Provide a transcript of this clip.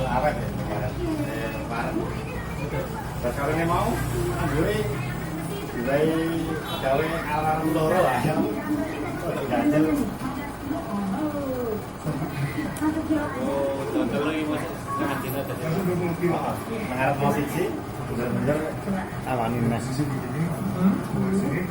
awet ya. Kemarin. Terus kalau ini mau, gue mulai gawe alarm loro lah. Ganjel. Oh, contoh lagi mas, jangan tidak tadi. Mengarep mau siji, bener-bener awani mas. Sini.